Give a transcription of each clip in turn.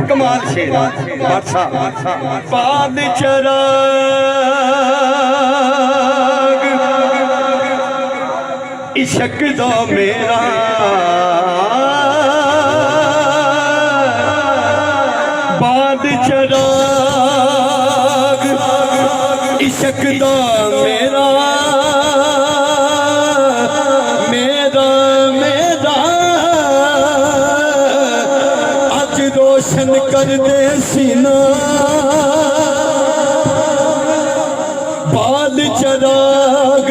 कमाल शेर बाद चराग इश्क दा मेरा बाद चराग इश्क दा मेरा रोशन कर दे सीना बाद चराग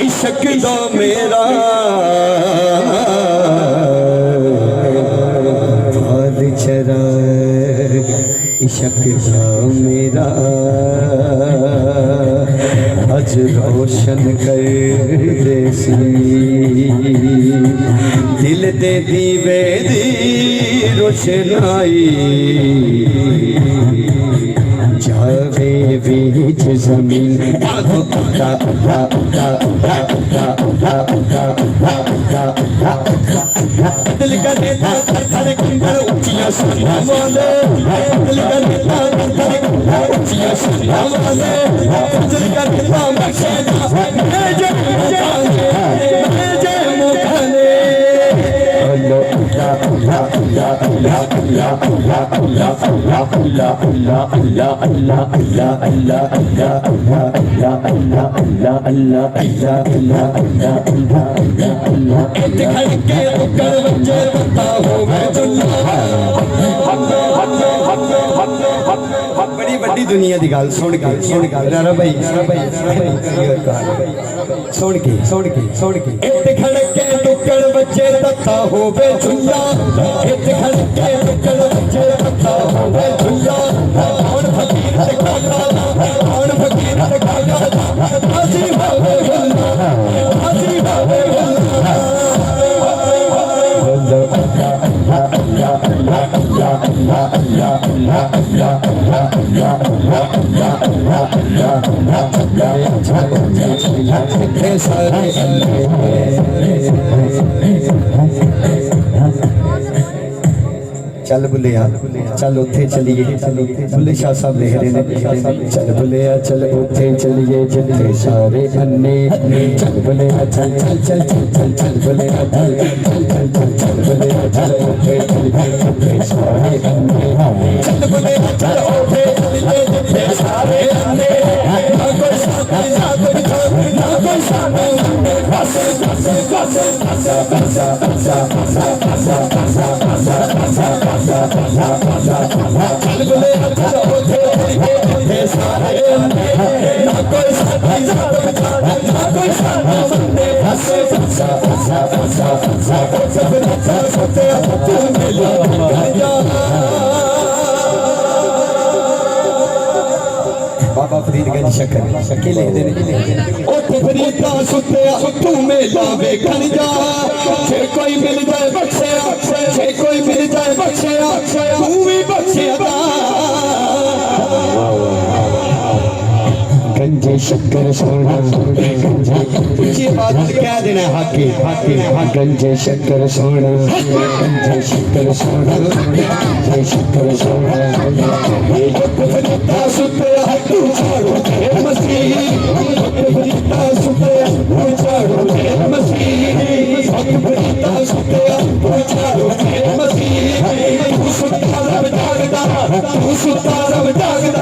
इश्क दा मेरा बाद चराग इश्क दा मेरा अज रोशन कर दे सी दिल दे दीवे दी रोशनाई जावे बीच जमीन दिल का नेता धड़कन ऊंचियां सुनिया वाले दिल का नेता धड़कन ऊंचियां सुनिया वाले दिल का नेता बख्शेगा बड़ी बड़ी दुनिया की गल सुन के रारा भाई सुन के इत खड़के टुकड़ बच्चे तथा होवे झुंजा इत खड़के टुकड़ बच्चे तथा होवे झुंजा कौन फकीर से खाना कौन फकीर से खाना हाजी होवे हाजी होवे चल बुलिया चल उथे चलिए बुले शाह साहब लिख रहे हैं चल बुलिया चल उथे चलिए जिथे सारे अन्ने चल बुलिया चल चल चल चल चल चल बुलिया चल चल चल चल चल बुलिया चल उथे चलिए जिथे सारे अन्ने चल बुलिया चल उथे चलिए जिथे सारे अन्ने ना कोई साथी ना कोई साथी ना कोई साथी बस बस बस चल बुले चल उठे उठे सारे ना कोई साथी ना कोई साथी बस बस बाबा फरीदगंज शक्के लिख दे ओथे फरीदा सुत्या तू मेला वेखण जा जे कोई मिल जाए बख्शिया जे कोई मिल जाए बख्शिया तू भी बख्शिया गंजे शक्कर सोना गंजे बाद कह देना हाके हाके गंजे शक्कर सोना गंजे शक्कर सोना गंजे शक्कर सोना सुते तू झाड़ू मसीह सुते तू झाड़ू मसीह सुते तू झाड़ू मसीह तू सुता रब जागदा तू सुता रब जागदा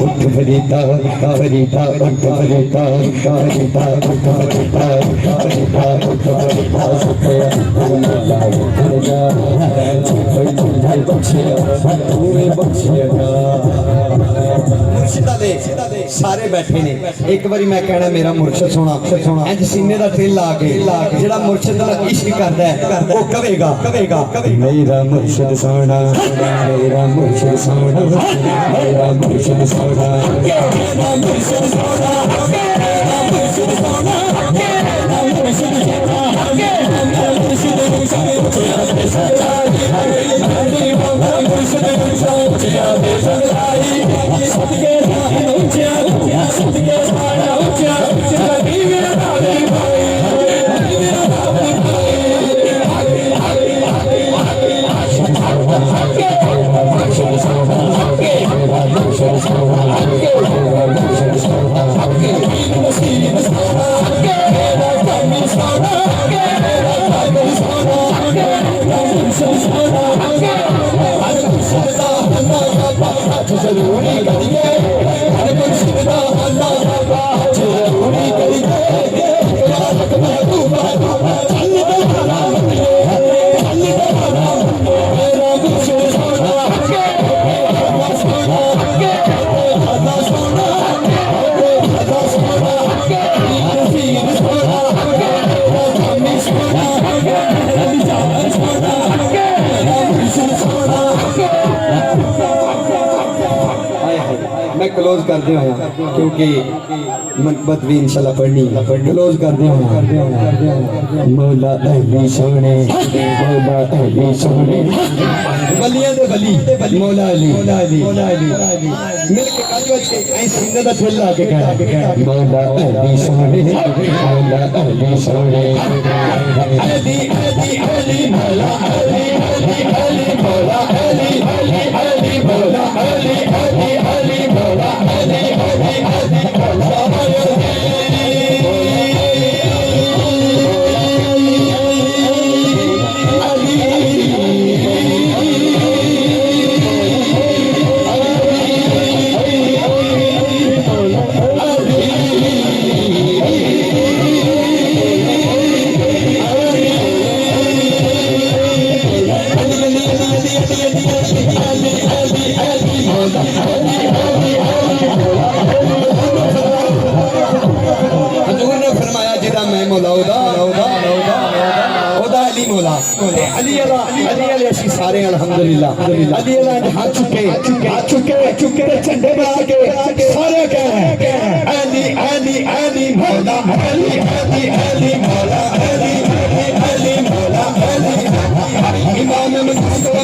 उठ फरीदा फरीदा उठ फरीदा फरीदा उठ फरीदा फरीदा उठ फरीदा सुखया अल्लाह फरीदा कोई तुझे बख्शिया तूने बख्शिया मुर्शिदा दे सारे बैठे ने एक बारी मैं कहना मेरा मुर्शिद सोना इंज सीने दा तिल ला के जेड़ा मुर्शिद दा इश्क करदा है वो कवेगा कवेगा मेरा मुर्शिद सोना मेरा मुर्शिद सोना मेरा मुर्शिद सोना मेरा मुर्शिद सोना मेरा मुर्शिद सोना मेरा मुर्शिद सोना मेरा मुर्शिद जरूरी करिए जरूरी करिए मैं क्लोज करते हुए क्योंकि मनबत भी इंशाल्लाह पढ़नी क्लोज करते हुए मौला अली सोने मौला अली सोने वलियां दे वली मौला अली मिल के काज के ऐ सीने दा दिल ला के कह मौला अली सोने मौला अली सोने अली अली अली मौला अली अली अली मौला अली अली अली मौला अली अली अली मौला अली अली अली सारे अल्हम्दुलिल्लाह अली अल्लाह हाथ चुके झंडे बना के सारे कह रहे हैं अली अली अली मौला अली अली अली मौला अली अली अली मौला अली इमाम मुस्तफा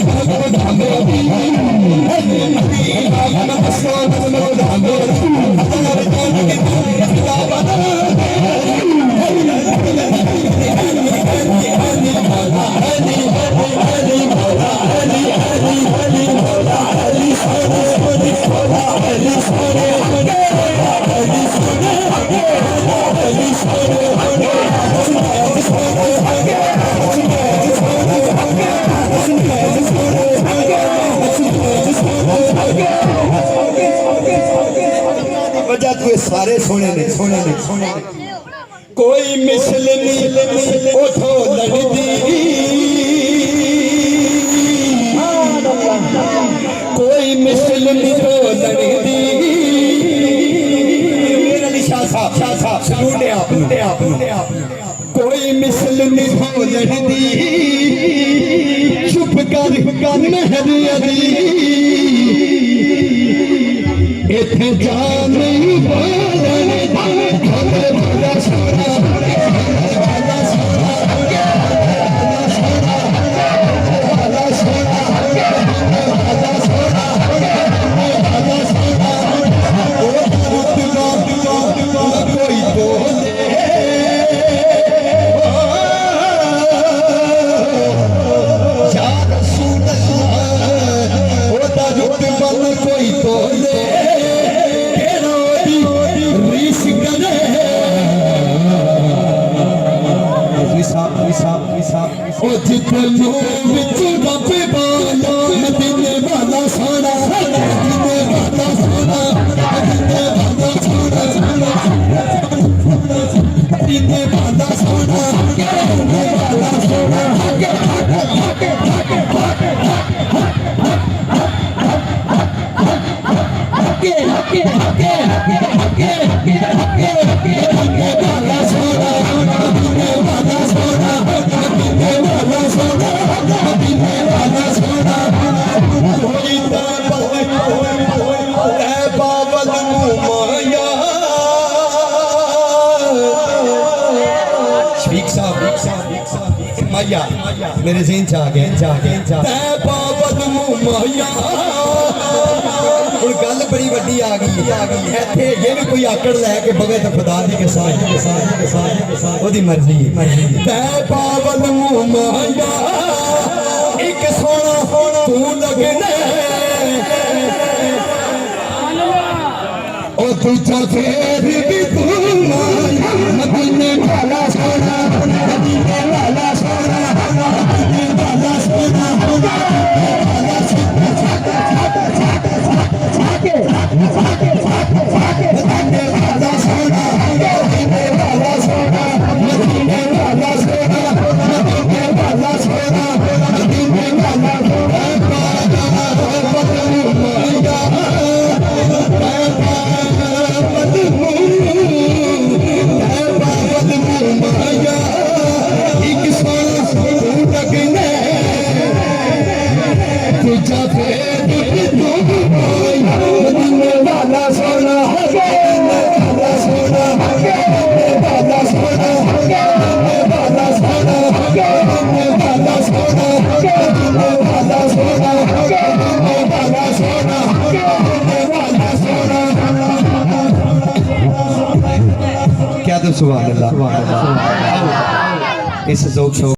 वजह तू सारे सोने ने कोई मिसल नहीं उठो लड़दी कोई मिसल नहीं तो लड़दी मेरा निशा साहब सलूट है आप कोई मिसल नहीं तो लड़दी चुप कर मेहर अली इथे जान नहीं बोलन भला सोना ओ जितने विच रब पाया मदीने वाला सोना मदीने वाला सोना मदीने वाला सोना मदीने वाला सोना मदीने वाला सोना मेरे ज़हन च आ गया बाबल माया गल बड़ी वड्डी आ गई इत्थे ये भी कोई आकड़ लैके बगे तो खुदा दी के साथ ओदी मर्जी तै बाबल माया एक सोना तू लगने ओ दूजा फिर भी तू मदीने वाला सोना मदीने वाला सोना मदीने वाला सोना क्या तो सुभान अल्लाह इस ज़ौक़ शौक़